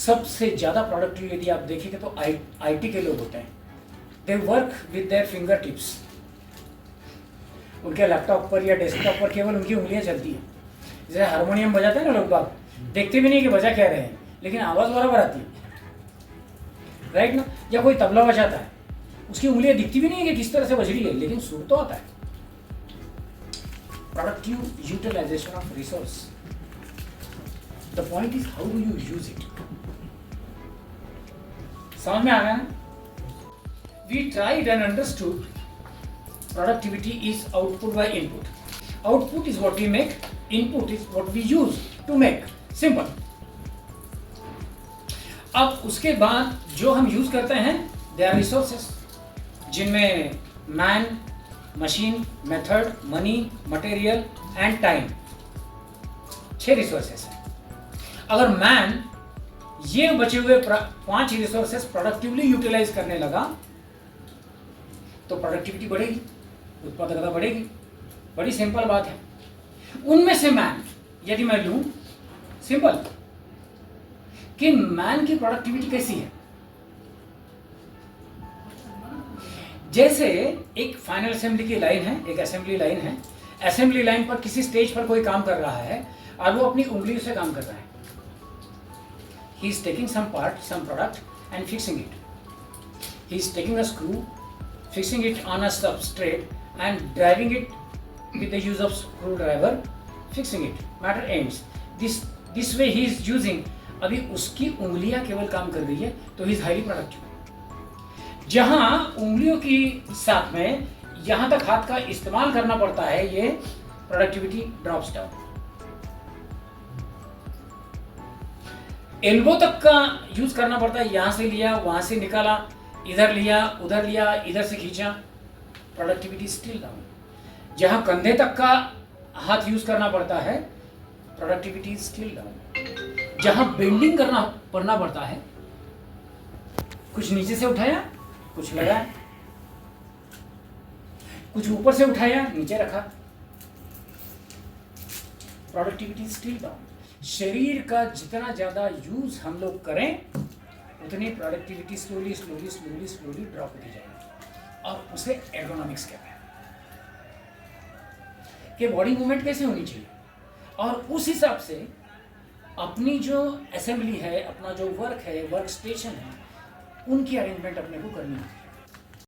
सबसे ज़्यादा प्रोडक्टिव यदि आप देखेंगे तो आईटी के लोग होते हैं। They work with their finger tips. उनके लैपटॉप पर या डेस्कटॉप पर केवल उनकी उंगलियां चलती हैं। जैसे हारमोनियम बजाते हैं ना लोग बाग, देखते भी नहीं कि बजा क्या रहे हैं, लेकिन आवाज़ बराबर आती है, राइट ना। या कोई तबला बजाता है, उसकी उंगलियां दिखती भी नहीं है कि किस तरह से बज रही है, लेकिन सुर तो आता है। Productive utilization of resource. The point is how do you use it. समझ में आ गया ना? We tried and understood productivity is output by input. Output is what we make, input is what we use to make. Simple. अब उसके बाद जो हम use करते हैं they are resources, जिनमें man, machine, method, money, material and time, 6 resources हैं। अगर मैन ये बचे हुए 5 रिसोर्सेस प्रोडक्टिवली यूटिलाइज करने लगा तो प्रोडक्टिविटी बढ़ेगी, उत्पादकता बढ़ेगी। बड़ी सिंपल बात है। उनमें से मैन यदि मैं लूं, सिंपल कि मैन की प्रोडक्टिविटी कैसी है। जैसे एक फाइनल असेंबली की लाइन है, एक असेंबली लाइन है। असेंबली लाइन पर किसी स्टेज पर कोई काम कर रहा है और वो अपनी उंगलियों से काम कर रहा है। He is taking some part, some product and fixing it. He is taking a screw, fixing it on a substrate and driving it with the use of screwdriver, fixing it. Matter ends. This way he is using. अभी उसकी उंगलियां केवल काम कर रही है तो he is highly productive. जहां उंगलियों की साथ में यहां तक हाथ का इस्तेमाल करना पड़ता है, ये प्रोडक्टिविटी ड्रॉप्स डाउन। एल्बो तक का यूज करना पड़ता है, यहां से लिया, वहां से निकाला, इधर लिया, उधर लिया, इधर से खींचा, प्रोडक्टिविटी स्टिल डाउन। जहां कंधे तक का हाथ यूज करना पड़ता है, प्रोडक्टिविटी स्टिल डाउन। जहां बेंडिंग करना पड़ता है, कुछ नीचे से उठाया, कुछ लगाया, कुछ ऊपर से उठाया, नीचे रखा, प्रोडक्टिविटी स्टिल डाउन। शरीर का जितना ज्यादा यूज हम लोग करें उतनी productivity slowly slowly slowly slowly drop होती जाएगी। और उसे एर्गोनॉमिक्स कहते हैं कि बॉडी मूवमेंट कैसे होनी चाहिए, और उस हिसाब से अपनी जो असेंबली है, अपना जो वर्क है, वर्क स्टेशन है, उनकी अरेंजमेंट अपने को करनी है।